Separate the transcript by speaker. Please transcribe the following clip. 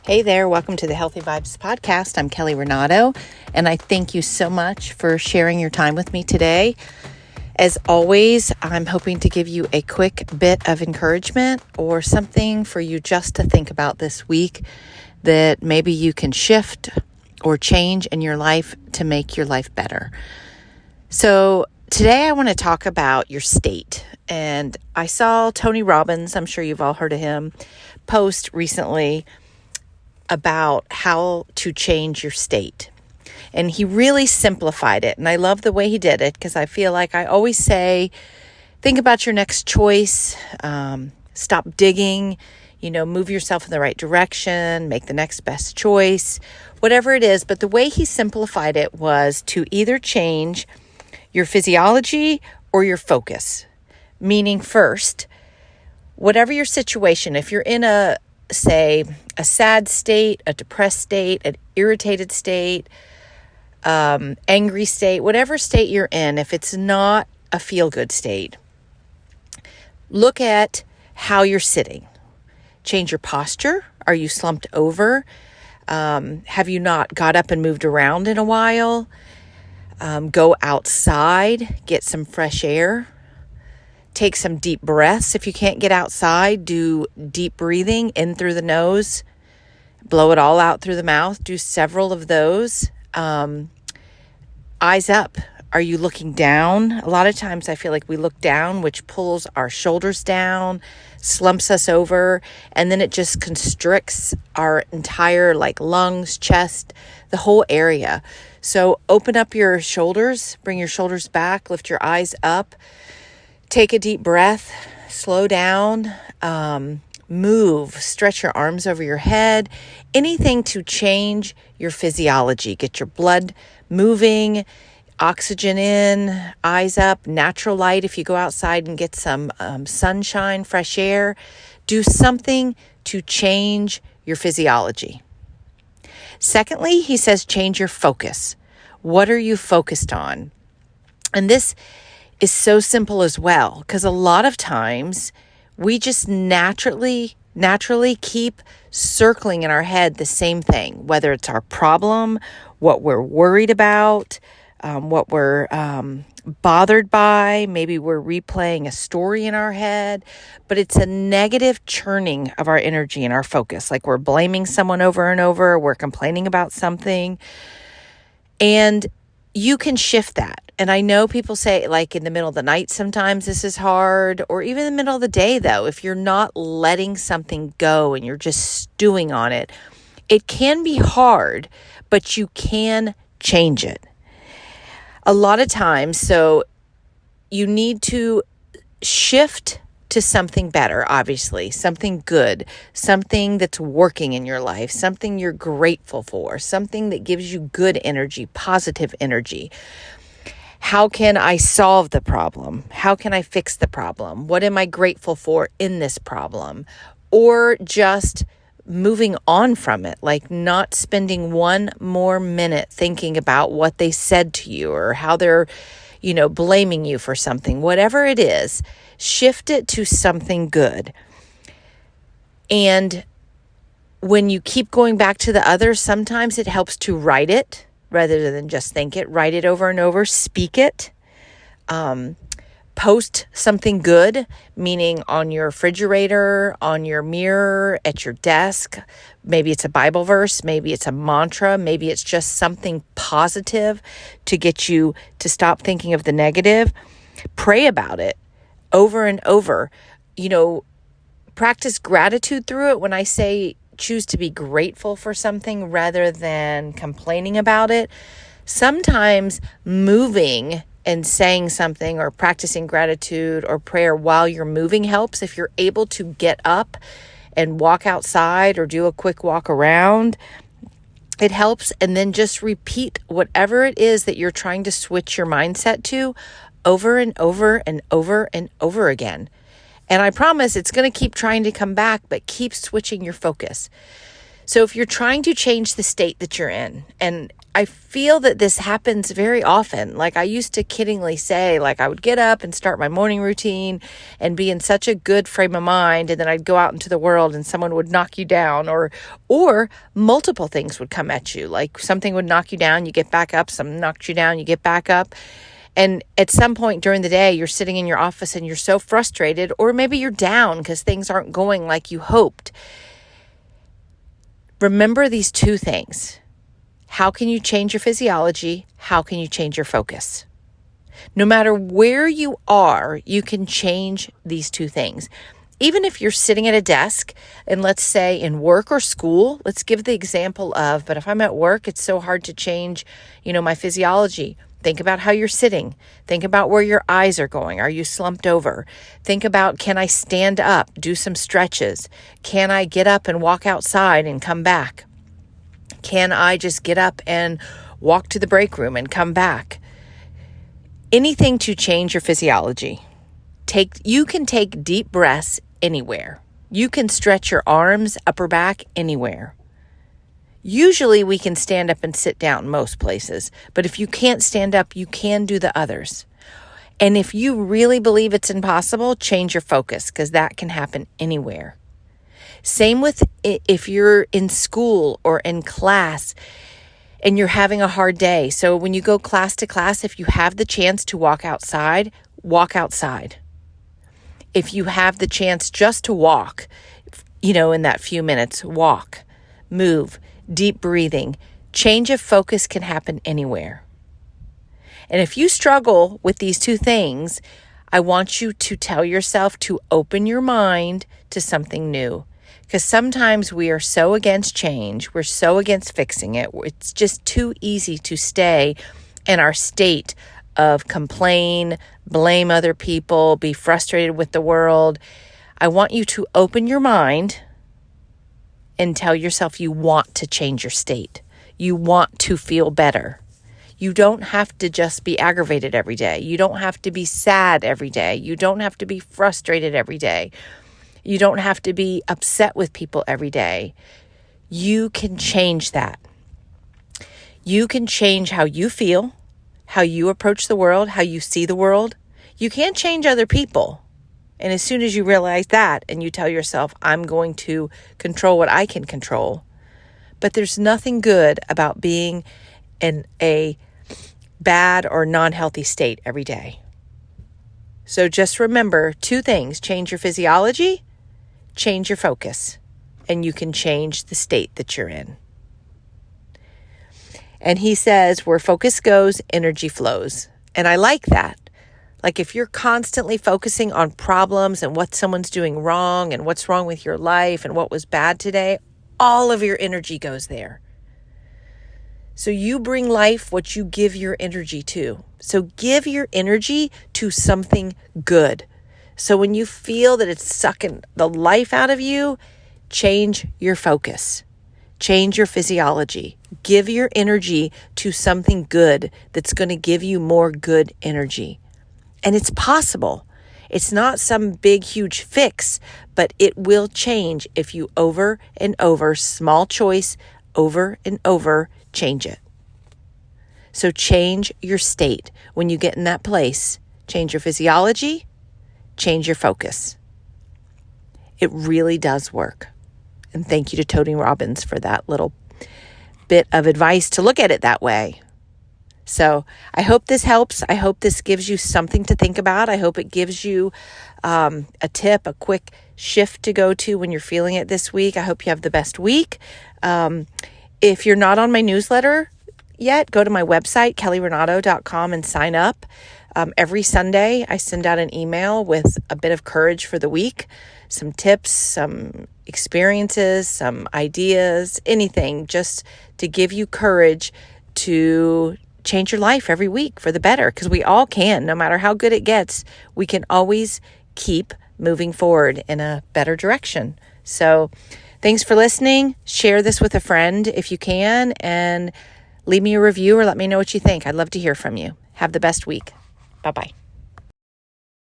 Speaker 1: Hey there, welcome to the Healthy Vibes podcast. I'm Kelly Renato, and I thank you so much for sharing your time with me today. As always, I'm hoping to give you a quick bit of encouragement or something for you just to think about this week that maybe you can shift or change in your life to make your life better. So today I want to talk about your state. And I saw Tony Robbins, I'm sure you've all heard of him, post recently about how to change your state. And he really simplified it. And I love the way he did it because I feel like I always say, think about your next choice, stop digging, move yourself in the right direction, make the next best choice, whatever it is. But the way he simplified it was to either change your physiology or your focus. Meaning first, whatever your situation, if you're in a sad state, a depressed state, an irritated state, angry state, whatever state you're in, if it's not a feel-good state, look at how you're sitting. Change your posture. Are you slumped over? Have you not got up and moved around in a while? Go outside, get some fresh air. Take some deep breaths. If you can't get outside, do deep breathing in through the nose. Blow it all out through the mouth. Do several of those. Eyes up. Are you looking down? A lot of times I feel like we look down, which pulls our shoulders down, slumps us over, and then it just constricts our entire lungs, chest, the whole area. So open up your shoulders, bring your shoulders back, lift your eyes up. Take a deep breath, slow down, move, stretch your arms over your head, anything to change your physiology. Get your blood moving, oxygen in, eyes up, natural light. If you go outside and get some sunshine, fresh air, do something to change your physiology. Secondly, he says, change your focus. What are you focused on? And this is so simple as well, because a lot of times we just naturally keep circling in our head the same thing, whether it's our problem, what we're worried about, what we're bothered by. Maybe we're replaying a story in our head, but it's a negative churning of our energy and our focus. Like we're blaming someone over and over, we're complaining about something, and you can shift that. And I know people say in the middle of the night, sometimes this is hard, or even in the middle of the day, though, if you're not letting something go and you're just stewing on it, it can be hard, but you can change it. A lot of times, so you need to shift to something better, obviously, something good, something that's working in your life, something you're grateful for, something that gives you good energy, positive energy. How can I solve the problem? How can I fix the problem? What am I grateful for in this problem? Or just moving on from it, like not spending one more minute thinking about what they said to you or how they're, blaming you for something. Whatever it is, shift it to something good. And when you keep going back to the other, sometimes it helps to write it rather than just think it. Write it over and over, speak it. Post something good, meaning on your refrigerator, on your mirror, at your desk. Maybe it's a Bible verse, maybe it's a mantra, maybe it's just something positive to get you to stop thinking of the negative. Pray about it over and over. Practice gratitude through it. When I say choose to be grateful for something rather than complaining about it, sometimes moving and saying something or practicing gratitude or prayer while you're moving helps. If you're able to get up and walk outside or do a quick walk around, it helps. And then just repeat whatever it is that you're trying to switch your mindset to over and over and over and over again. And I promise it's going to keep trying to come back, but keep switching your focus. So if you're trying to change the state that you're in, and I feel that this happens very often. Like I used to kiddingly say, like I would get up and start my morning routine and be in such a good frame of mind. And then I'd go out into the world and someone would knock you down or multiple things would come at you. Like something would knock you down, you get back up, something knocked you down, you get back up. And at some point during the day, you're sitting in your office and you're so frustrated, or maybe you're down because things aren't going like you hoped. Remember these two things. How can you change your physiology? How can you change your focus? No matter where you are, you can change these two things. Even if you're sitting at a desk, and let's say in work or school, let's give the example of, but if I'm at work, it's so hard to change, my physiology. Think about how you're sitting. Think about where your eyes are going. Are you slumped over? Think about, can I stand up, do some stretches? Can I get up and walk outside and come back? Can I just get up and walk to the break room and come back? Anything to change your physiology. You can take deep breaths anywhere. You can stretch your arms, upper back, anywhere. Usually we can stand up and sit down most places, but if you can't stand up, you can do the others. And if you really believe it's impossible, change your focus, because that can happen anywhere. Same with if you're in school or in class and you're having a hard day. So when you go class to class, if you have the chance to walk outside, walk outside. If you have the chance just to walk, in that few minutes, walk, move, deep breathing. Change of focus can happen anywhere. And if you struggle with these two things, I want you to tell yourself to open your mind to something new. Because sometimes we are so against change, we're so against fixing it. It's just too easy to stay in our state of complain, blame other people, be frustrated with the world. I want you to open your mind and tell yourself you want to change your state. You want to feel better. You don't have to just be aggravated every day. You don't have to be sad every day. You don't have to be frustrated every day. You don't have to be upset with people every day. You can change that. You can change how you feel, how you approach the world, how you see the world. You can't change other people. And as soon as you realize that and you tell yourself, I'm going to control what I can control. But there's nothing good about being in a bad or non-healthy state every day. So just remember two things. Change your physiology, change your focus, and you can change the state that you're in. And he says, where focus goes, energy flows. And I like that. Like if you're constantly focusing on problems and what someone's doing wrong and what's wrong with your life and what was bad today, all of your energy goes there. So you bring life what you give your energy to. So give your energy to something good. So when you feel that it's sucking the life out of you, change your focus. Change your physiology. Give your energy to something good that's going to give you more good energy. And it's possible. It's not some big, huge fix, but it will change if you over and over, small choice, over and over, change it. So change your state. When you get in that place, change your physiology, change your focus. It really does work. And thank you to Tony Robbins for that little bit of advice to look at it that way. So I hope this helps. I hope this gives you something to think about. I hope it gives you a tip, a quick shift to go to when you're feeling it this week. I hope you have the best week. If you're not on my newsletter yet, go to my website, kellyrenato.com, and sign up. Every Sunday, I send out an email with a bit of courage for the week, some tips, some experiences, some ideas, anything just to give you courage to change your life every week for the better, because we all can. No matter how good it gets, we can always keep moving forward in a better direction. So thanks for listening. Share this with a friend if you can, and leave me a review or let me know what you think. I'd love to hear from you. Have the best week. Bye-bye.